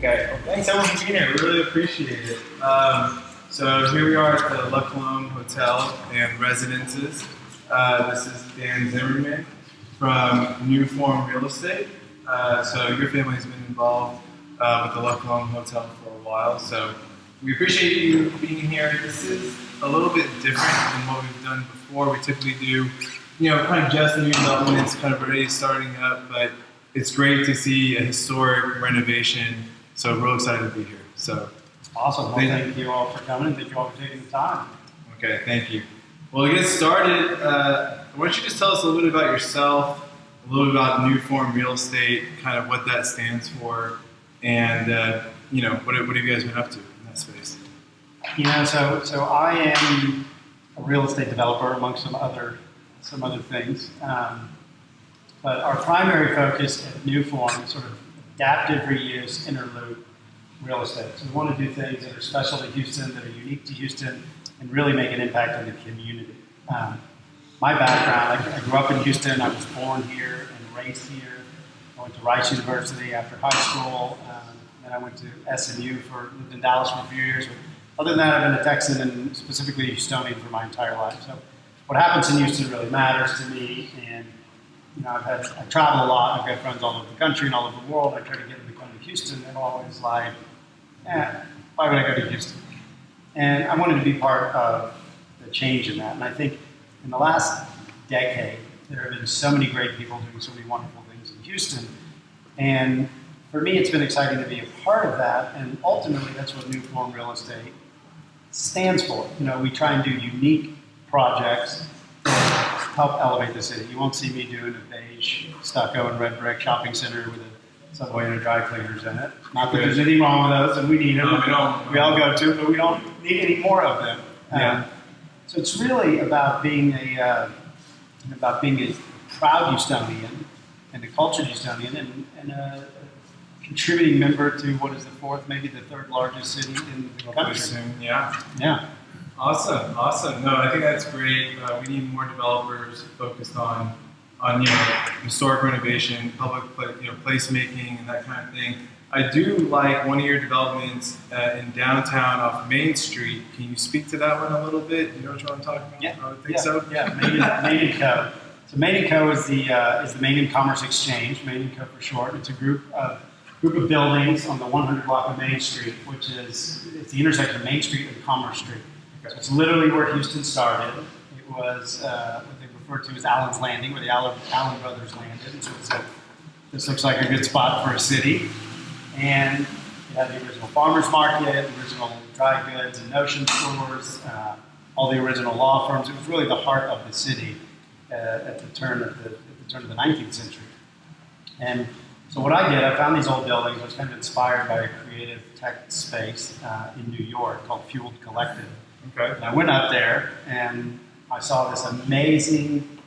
Okay, well, thanks everyone for being here. We really appreciate it. So here we are at the Colombe Hotel and Residences. This is Dan Zimmerman from NewForm Real Estate. So your family has been involved with the Colombe Hotel for a while. So we appreciate you being here. This is a little bit different than what we've done before. We typically do, kind of just new developments, kind of already starting up, but it's great to see a historic renovation. So we're real excited to be here. So awesome. Well, thank you all for coming. Thank you all for taking the time. Okay, thank you. Well, to get started, why don't you just tell us a little bit about yourself, a little bit about NewForm Real Estate, kind of what that stands for, and what have you guys been up to in that space? So I am a real estate developer among some other things, but our primary focus at NewForm is sort of adaptive reuse interlude real estate. So we want to do things that are special to Houston, that are unique to Houston, and really make an impact on the community. My background, I grew up in Houston. I was born here and raised here. I went to Rice University after high school. Then I went to SMU lived in Dallas for a few years. But other than that, I've been a Texan and specifically a Houstonian for my entire life. So what happens in Houston really matters to me. And I travel a lot. I've got friends all over the country and all over the world. I try to get them to come to Houston. They're always like, why would I go to Houston? And I wanted to be part of the change in that. And I think in the last decade, there have been so many great people doing so many wonderful things in Houston. And for me, it's been exciting to be a part of that. And ultimately, that's what NewForm Real Estate stands for. We try and do unique projects that help elevate the city. You won't see me doing a beige stucco and red brick shopping center with a Subway and a dry cleaners in it. Not that there's anything wrong with those, and we need them. No, we all go to, but we don't need any more of them. So it's really about being a proud Houstonian and a cultured Houstonian and a contributing member to what is the third largest city in the country. Soon, yeah. Yeah. Awesome. No, I think that's great. We need more developers focused on historic renovation, public placemaking, and that kind of thing. I do like one of your developments in downtown off Main Street. Can you speak to that one a little bit? You know what I'm talking about? Yeah. I would think so. Yeah. Mandica. So Mandica is the Main and Commerce Exchange. Mandica for short. It's a group of buildings on the 100 block of Main Street, it's the intersection of Main Street and Commerce Street. Okay. So it's literally where Houston started. It was what they refer to as Allen's Landing, where the Allen brothers landed. And so this looks like a good spot for a city. And it had the original farmers market, the original dry goods and notion stores, all the original law firms. It was really the heart of the city at the turn of the 19th century. And so what I did, I found these old buildings. I was kind of inspired by a creative tech space in New York called Fueled Collective. Okay. And I went up there and I saw this amazing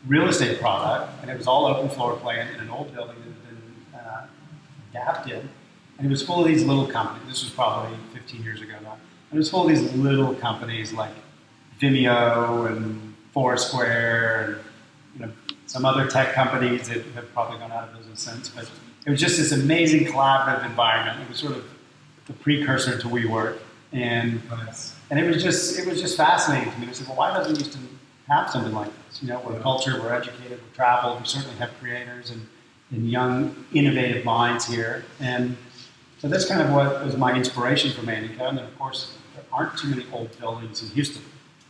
real estate product, and it was all open floor plan in an old building that had been adapted, and it was full of these little companies. This was probably 15 years ago now. And it was full of these little companies like Vimeo and Foursquare and some other tech companies that have probably gone out of business since. But it was just this amazing collaborative environment. It was sort of the precursor to WeWork, and it was just fascinating to me. I said, well, why doesn't Houston have something like this? We're cultured, we're educated, we're traveled, we certainly have creators and young, innovative minds here. And so that's kind of what was my inspiration for Mandica. And then, of course, there aren't too many old buildings in Houston.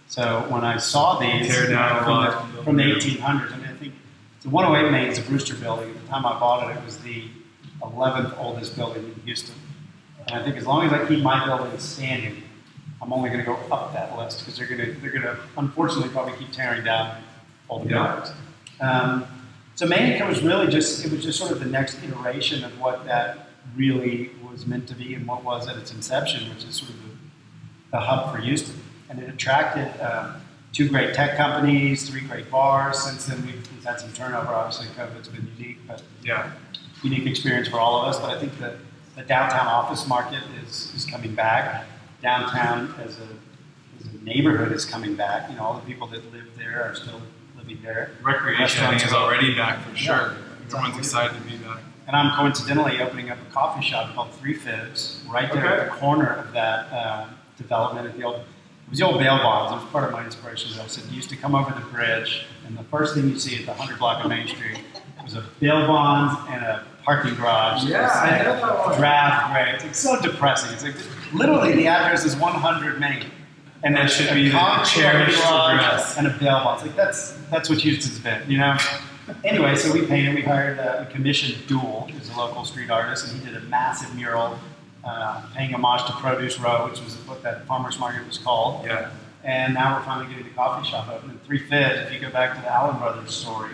So when I saw these from the 1800s, I think the 108 Main is a Brewster building. At the time I bought it, it was the 11th oldest building in Houston. And I think as long as I keep my building standing, I'm only going to go up that list because they're going to unfortunately probably keep tearing down older buildings. So Mandica was really just sort of the next iteration of what that really was meant to be and what was at its inception, which is sort of the hub for Houston. And it attracted 2 great tech companies, 3 great bars. Since then, we've had some turnover. Obviously, COVID's been unique, but unique experience for all of us. But I think the downtown office market is coming back. Downtown as a neighborhood is coming back. All the people that live there are still living there. Recreation is already back for sure. Everyone's excited to be back. And I'm coincidentally opening up a coffee shop called Three Fibs right there at the corner of that development at the old. It was the old bail bonds. It was part of my inspiration. I said, you used to come over the bridge, and the first thing you see at the 100 block of Main Street was a bail bonds and a parking garage. Yeah, I know that one. Draft gray. It's so depressing. It's like literally the address is 100 Main, and That should be the cherished address. and a bail bonds. Like that's what Houston's been, you know. Anyway, so we painted. We hired we commissioned Duel, who's a local street artist, and he did a massive mural paying homage to Produce Row, which was what that farmer's market was called. Yeah. And now we're finally getting the coffee shop open. And Three Fibs, if you go back to the Allen Brothers story,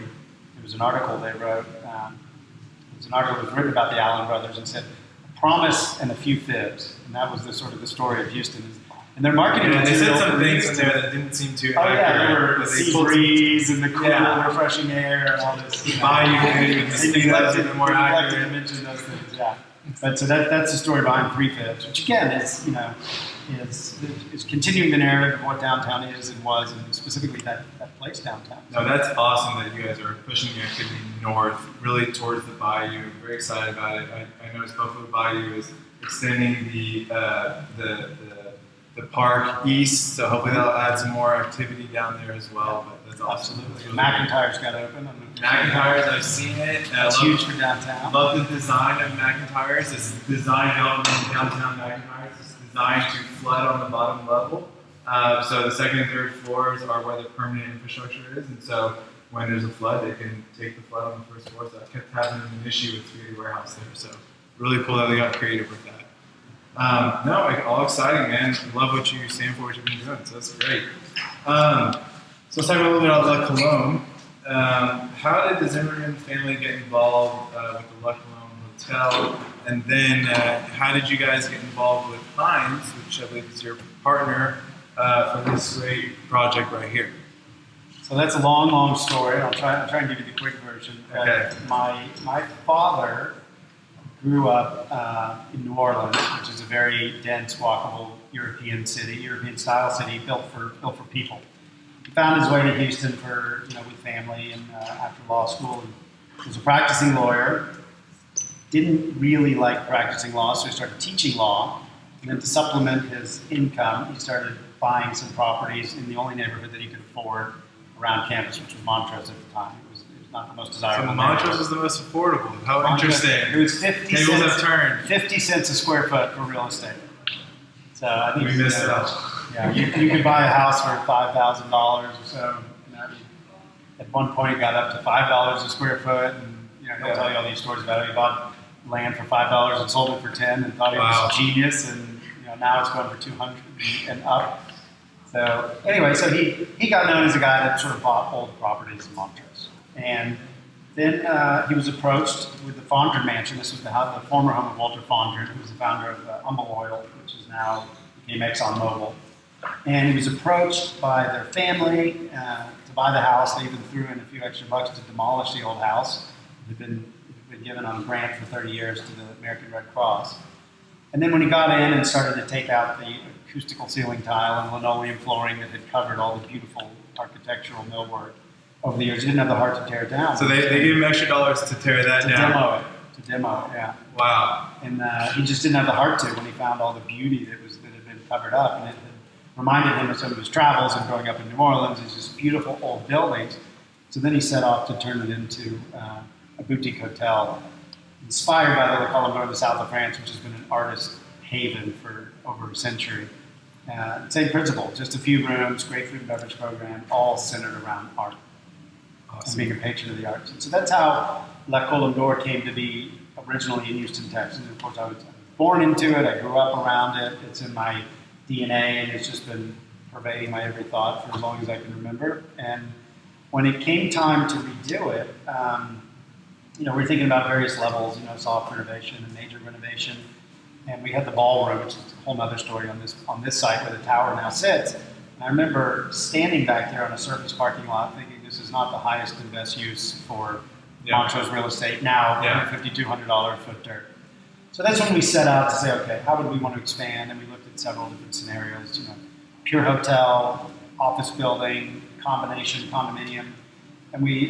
there was an article they wrote. It was an article that was written about the Allen Brothers and said, a promise and a few fibs. And that was the sort of the story of Houston. And their marketing Yeah, they said material some for things in Houston- there that didn't seem too Oh yeah, accurate. there were but sea pulled some- breeze and the cool, Yeah. refreshing air and all this. Bayou and They the neglected, even more they neglected accurate. to mention those things. Yeah, but so that's the story behind Three Fibs, which again is is continuing the narrative of what downtown is and was, and specifically that place downtown. No, that's awesome that you guys are pushing the activity north, really towards the bayou. I'm very excited about it. I noticed Buffalo Bayou is extending the park east, so hopefully that'll add some more activity down there as well. But that's awesome. Absolutely. That's really McIntyre's got open. McIntyre's, I've seen it. And I That's love- huge for downtown. I love the design of McIntyre's. It's designed element in downtown McIntyre's. It's designed to flood on the bottom level. So the second and third floors are where the permanent infrastructure is, and so when there's a flood, they can take the flood on the first floor. So I kept having an issue with Spaghetti Warehouse there. So really cool that they got creative with that. All exciting, man. I love what you stand for, what you've been doing. So that's great. So let's talk a little bit about La Colombe. How did the Zimmerman family get involved with the La Colombe Hotel? And then how did you guys get involved with Hines, which I believe is your partner, for this great project right here? So that's a long, long story. I'll try and give you the quick version. Okay. My father grew up in New Orleans, which is a very dense, walkable European style city built for people. He found his way to Houston with family and after law school. He was a practicing lawyer. Didn't really like practicing law, so he started teaching law. And then to supplement his income, he started buying some properties in the only neighborhood that he could afford around campus, which was Montrose at the time. It was not the most desirable. So Montrose is the most affordable. How interesting. It was 50 Tables cents. have turned. 50 cents a square foot for real estate. So I think We missed out. Yeah, you could buy a house for $5,000 or so. At one point, it got up to $5 a square foot, and he'll tell you all these stories about it. He bought land for $5 and sold it for 10, and thought he was a genius, and now it's going for 200 and up. So anyway, so he got known as a guy that sort of bought old properties in Montrose, and then he was approached with the Fondren Mansion. This was the former home of Walter Fondren, who was the founder of Humble Oil, which is now became ExxonMobil. And he was approached by their family to buy the house. They even threw in a few extra bucks to demolish the old house. It had been given on a grant for 30 years to the American Red Cross. And then when he got in and started to take out the acoustical ceiling tile and linoleum flooring that had covered all the beautiful architectural millwork over the years, he didn't have the heart to tear it down. So they gave him extra dollars to tear that down. To demo it, yeah. Wow. And he just didn't have the heart to when he found all the beauty that had been covered up, and it had reminded him of some of his travels and growing up in New Orleans. These just beautiful old buildings. So then he set off to turn it into a boutique hotel, inspired by the Colombe in the south of France, which has been an artist haven for over a century. Same principle, just a few rooms, great food and beverage program, all centered around art. Awesome. And being a patron of the arts. And so that's how La Colombe came to be originally in Houston, Texas. And of course, I was born into it. I grew up around it. It's in my DNA, and it's just been pervading my every thought for as long as I can remember. And when it came time to redo it, we're thinking about various levels, soft renovation and major renovation. And we had the ballroom, which is a whole other story on this site where the tower now sits. And I remember standing back there on a surface parking lot thinking this is not the highest and best use for Montrose real estate now, $150, $200 a foot dirt. So that's when we set out to say, okay, how would we want to expand? And we looked at several different scenarios, pure hotel, office building, combination, condominium. And we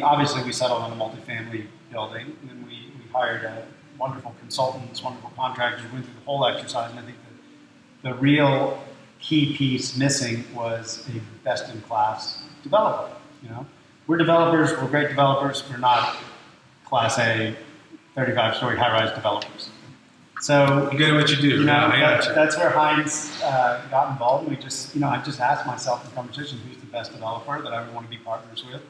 settled on a multifamily building. And then we hired wonderful consultants, wonderful contractors. We went through the whole exercise, and I think that the real key piece missing was a best-in-class developer. You know, we're developers. We're great developers. We're not Class A, 35-story high-rise developers. So you're good at what you do. You know, I got you. That's where Hines got involved. And we just, you know, I just asked myself in conversation, who's the best developer that I would want to be partners with.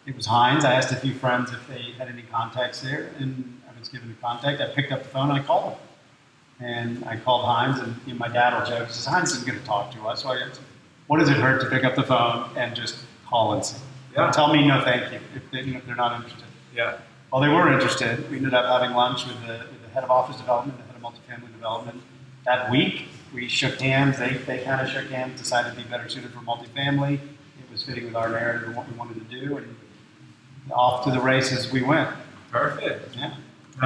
It was Hines. I asked a few friends if they had any contacts there, and I was given a contact. I picked up the phone and I called him. And I called Hines, and you know, my dad will joke, he says, Hines isn't going to talk to us. So I said, what does it hurt to pick up the phone and just call and see? Yeah. Tell me no thank you if they're not interested. Yeah. Well, they were interested. We ended up having lunch with the head of office development, the head of multifamily development. That week, we shook hands. They kind of shook hands, decided to be better suited for multifamily. It was fitting with our narrative and what we wanted to do, and off to the races we went. Perfect. Yeah.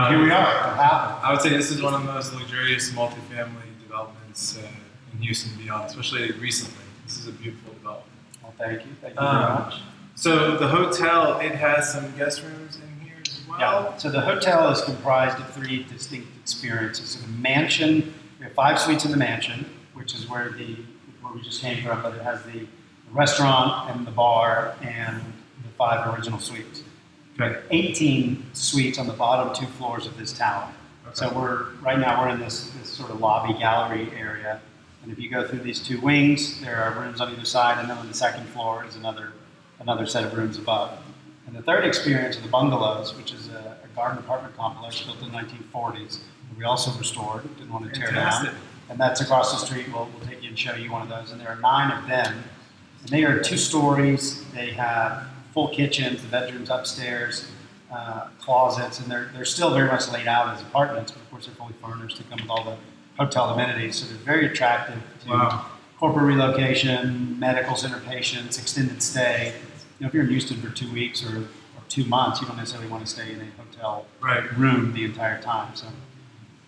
Here we are. It happened. I would say this is one of the most luxurious multifamily developments in Houston and beyond, especially recently. This is a beautiful development. Well, thank you. Thank you very much. So the hotel, it has some guest rooms in here as well? Yeah. So the hotel is comprised of 3 distinct experiences. So the mansion, we have 5 suites in the mansion, which is where we just came from, but it has the restaurant and the bar and the 5 original suites. Okay. 18 suites on the bottom 2 floors of this tower. Okay. So right now we're in this sort of lobby gallery area, and if you go through these 2 wings, there are rooms on either side, and then on the second floor is another set of rooms above. And the third experience are the bungalows, which is a garden apartment complex built in the 1940s. That we also restored, didn't want to tear down. And that's across the street. We'll take you and show you one of those. And there are 9 of them. And they are 2 stories. They have full kitchens, the bedrooms upstairs, closets, and they're still very much laid out as apartments, but of course they're fully furnished to come with all the hotel amenities. So they're very attractive to corporate relocation, medical center patients, extended stay. You know, if you're in Houston for 2 weeks or 2 months, you don't necessarily want to stay in a hotel room the entire time. So,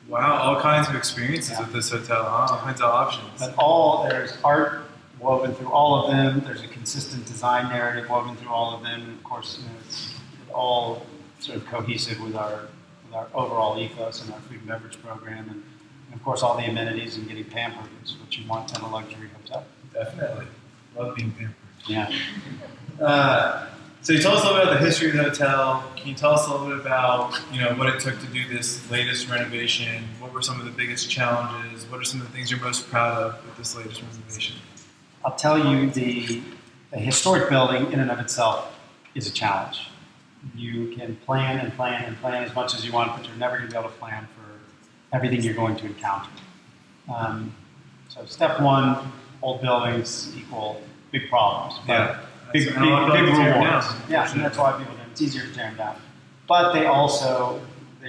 wow, all kinds of experiences with this hotel, all kinds of options. But there's art woven through all of them. There's a consistent design narrative woven through all of them. And of course, you know, it's all sort of cohesive with our overall ethos and our food and beverage program. And of course, all the amenities and getting pampered is what you want in a luxury hotel. Definitely. Love being pampered. Yeah. So you told us a little bit about the history of the hotel. Can you tell us a little bit about, you know, what it took to do this latest renovation? What were some of the biggest challenges? What are some of the things you're most proud of with this latest renovation? I'll tell you, the historic building in and of itself is a challenge. You can plan and plan and plan as much as you want, but you're never going to be able to plan for everything you're going to encounter. So step 1, old buildings equal big problems. Yeah. Big rewards. Yeah, and that's why people do it. It's easier to tear them down. But they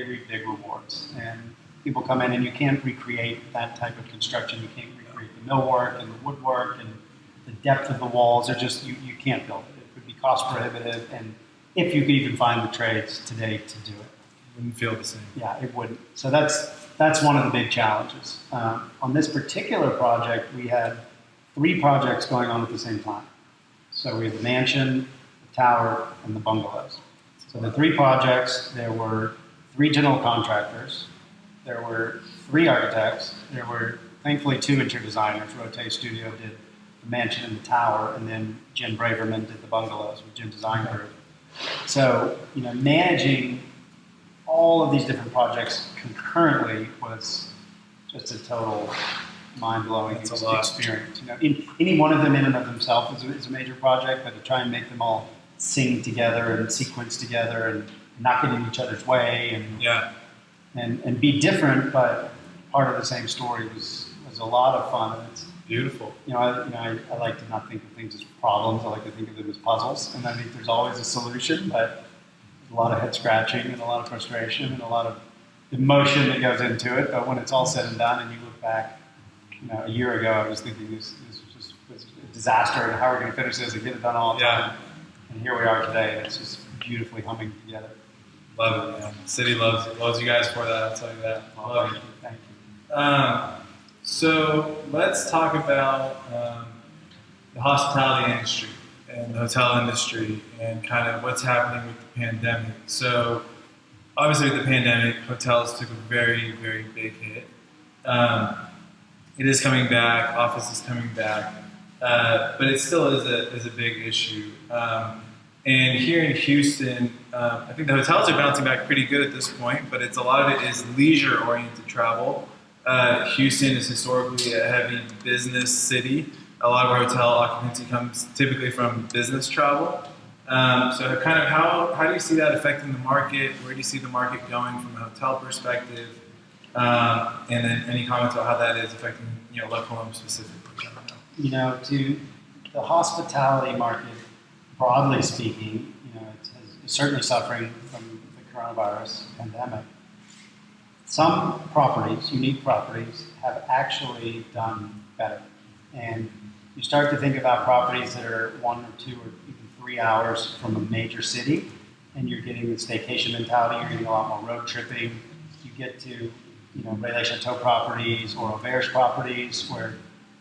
reap big rewards. And people come in and you can't recreate that type of construction. You can't recreate the millwork and the woodwork and the depth of the walls. They're just, you can't build it. It would be cost prohibitive. And if you could even find the trades today to do it. Wouldn't feel the same. Yeah, it wouldn't. So that's one of the big challenges. On this particular project, we had 3 projects going on at the same time. So we had the mansion, the tower, and the bungalows. So the 3 projects, there were 3 general contractors, there were 3 architects, there were thankfully 2 interior designers. Rote Studio did the mansion and the tower, and then Jen Braverman did the bungalows with Jen Design Group. So, you know, managing all of these different projects concurrently was just a total mind-blowing experience. You know, any one of them in and of themselves is a major project, but to try and make them all sing together and sequence together and not get in each other's way and be different, but part of the same story was a lot of fun. And it's beautiful. I like to not think of things as problems. I like to think of them as puzzles, and I think there's always a solution, but a lot of head scratching and a lot of frustration and a lot of emotion that goes into it. But when it's all said and done, and you look back, you know, a year ago, I was thinking this was a disaster, and how are we going to finish this and get it done all the time? And here we are today, and it's just beautifully humming together. Love it, man. The city loves you guys for that. I'll tell you that. Well, thank you. So let's talk about the hospitality industry and the hotel industry and kind of what's happening with the pandemic. So obviously with the pandemic, hotels took a very, very big hit. Um, it is coming back, office is coming back, but it still is a big issue. And here in Houston, I think the hotels are bouncing back pretty good at this point, but a lot of it is leisure-oriented travel. Houston is historically a heavy business city. A lot of our hotel occupancy comes typically from business travel. So kind of how do you see that affecting the market? Where do you see the market going from a hotel perspective? And then any comments about how that is affecting, La Colombe specifically? To the hospitality market, broadly speaking, it's certainly suffering from the coronavirus pandemic. Some properties, unique properties, have actually done better. And you start to think about properties that are 1 or 2 or even 3 hours from a major city, and you're getting the staycation mentality, you're getting a lot more road tripping. You get to, Relais Chateau properties or Auberge properties where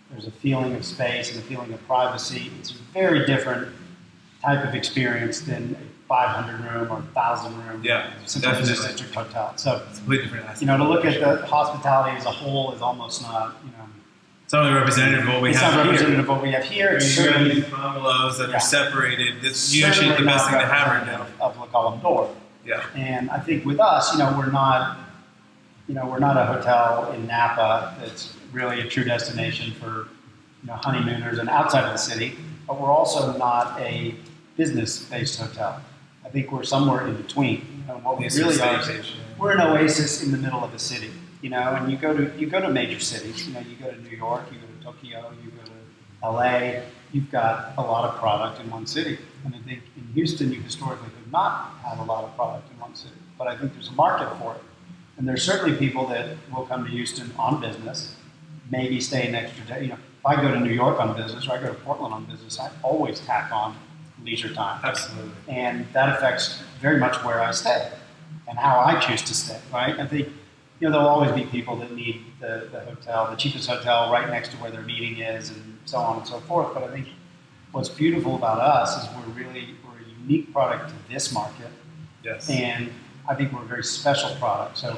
there's a feeling of space and a feeling of privacy. It's a very different type of experience than a 500 room or 1,000 room Central Business District hotel. So it's a completely different aspect. To look at the hospitality as a whole is almost not, it's not really representative of what we have here. It's not representative of what we have here. It's certainly these bungalows that are separated. You actually the best thing to have right now. Of La Colombe. Yeah. And I think with us, we're not a hotel in Napa that's really a true destination for honeymooners and outside of the city, but we're also not a business-based hotel. I think we're somewhere in between. What we really are, we're an oasis in the middle of a city. And you go to major cities. You go to New York, you go to Tokyo, you go to LA. You've got a lot of product in one city. And I think in Houston, you historically could not have a lot of product in one city. But I think there's a market for it. And there's certainly people that will come to Houston on business, maybe stay an extra day. If I go to New York on business or I go to Portland on business, I always tack on leisure time. Absolutely. And that affects very much where I stay and how I choose to stay, right? I think, there'll always be people that need the hotel, the cheapest hotel right next to where their meeting is and so on and so forth. But I think what's beautiful about us is we're a unique product to this market. Yes. And I think we're a very special product. So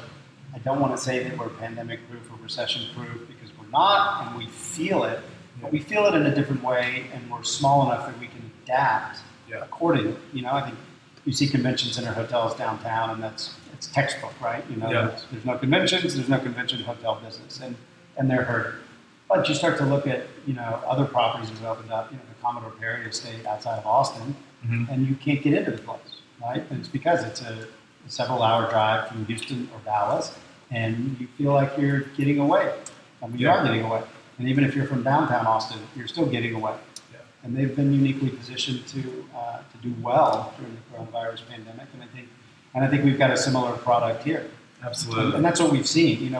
I don't want to say that we're pandemic-proof or recession-proof because we're not, and we feel it. But we feel it in a different way, and we're small enough that we can adapt accordingly. I think you see convention center hotels downtown, and it's textbook, right? There's no conventions, there's no convention hotel business, and they're hurting. But you start to look at, other properties that have opened up, the Commodore Perry estate outside of Austin, and you can't get into the place, right? And it's because it's a several-hour drive from Houston or Dallas, and you feel like you're getting away. You are getting away. And even if you're from downtown Austin, you're still getting away. Yeah. And they've been uniquely positioned to do well during the coronavirus pandemic, and I think we've got a similar product here. Absolutely. And that's what we've seen.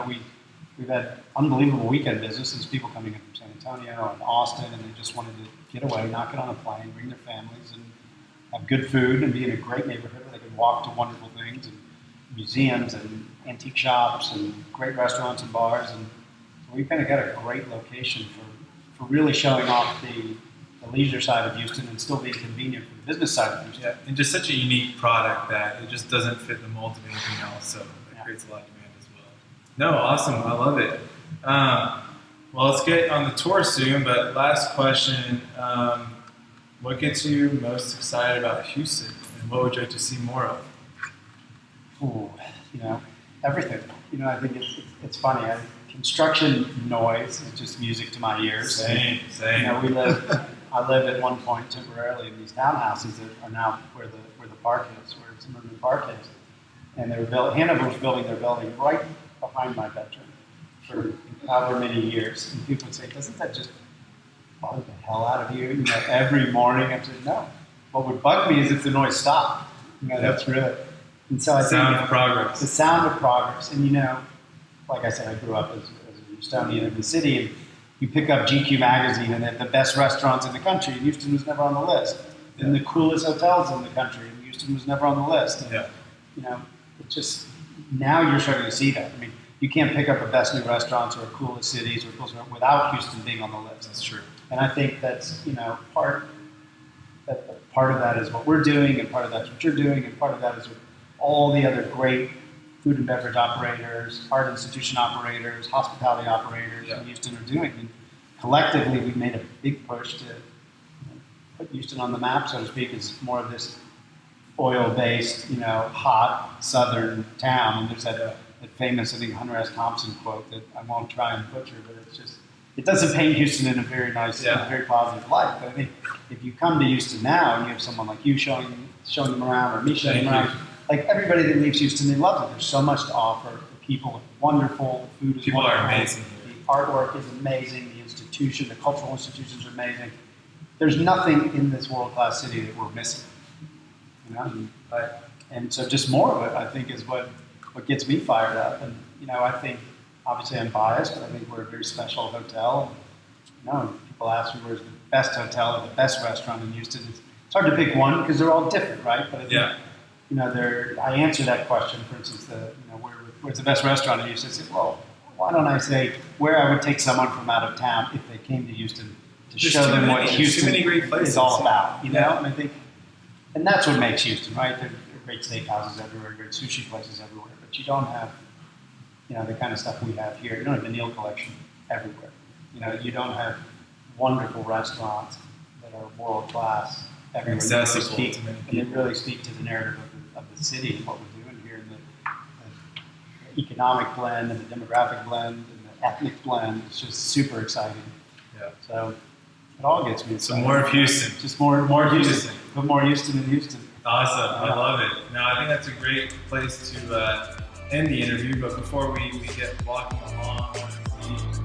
We've had unbelievable weekend businesses, people coming in from San Antonio and Austin, and they just wanted to get away, not get on a plane, bring their families, and have good food and be in a great neighborhood where they could walk to wonderful things and museums and antique shops and great restaurants and bars. And so we've kind of got a great location for really showing off the leisure side of Houston and still being convenient for the business side of Houston. Yeah, and just such a unique product that it just doesn't fit the mold of anything else, so it creates a lot of demand as well. No, awesome, I love it. Well, let's get on the tour soon, but last question, what gets you most excited about Houston, and what would you like to see more of? Ooh, everything. I think it's funny. Construction noise is just music to my ears. Same. I lived at one point temporarily in these townhouses that are now where the park is, where Zimmerman Park is. And they were Hanover was building their building right behind my bedroom for however many years. And people would say, doesn't that just bug the hell out of you? Every morning I said, no. What would bug me is if the noise stopped. That's really. And so I think sound of progress. The sound of progress. And like I said, I grew up as a Houstonian in the city, and you pick up GQ magazine and the best restaurants in the country, and Houston was never on the list. And the coolest hotels in the country, and Houston was never on the list. And, it just, now you're starting to see that. I mean, you can't pick up the best new restaurants or coolest cities or coolest without Houston being on the list. That's true. And I think that's, part of that is what we're doing, and part of that's what you're doing, and part of that is what all the other great food and beverage operators, art institution operators, hospitality operators in Houston are doing. And collectively, we made a big push to put Houston on the map, so to speak, as more of this oil-based, hot southern town. And there's that famous, I think, Hunter S. Thompson quote that I won't try and butcher, but it's just, it doesn't paint Houston in a very nice, very positive light. But I think if you come to Houston now and you have someone like you showing them around, or me showing them around, like everybody that leaves Houston, they love it. There's so much to offer. The people are wonderful. The food is People wonderful. are amazing. The artwork is amazing. The institution, the cultural institutions are amazing. There's nothing in this world-class city that we're missing. And so just more of it, I think, is what gets me fired up. And I think, obviously, I'm biased, but I think we're a very special hotel. And people ask me where's the best hotel or the best restaurant in Houston. It's hard to pick one because they're all different, right? But I think, I answer that question. For instance, where's the best restaurant in Houston? I say, well, why don't I say where I would take someone from out of town if they came to Houston to show them what Houston is all about, And I think, and that's what makes Houston, right? There are great steakhouses everywhere, great sushi places everywhere, but you don't have, the kind of stuff we have here. You don't have the Neil Collection everywhere. You don't have wonderful restaurants that are world class everywhere. Accessible to many people. And they really speak to the narrative of the city and what we're doing here, and the economic blend and the demographic blend and the ethnic blend. It's just super exciting. Yeah. So it all gets me excited. So more of Houston. Just more Houston. Put more Houston in Houston. Awesome. I love it. Now, I think that's a great place to end the interview. But before we get walking along, I want to see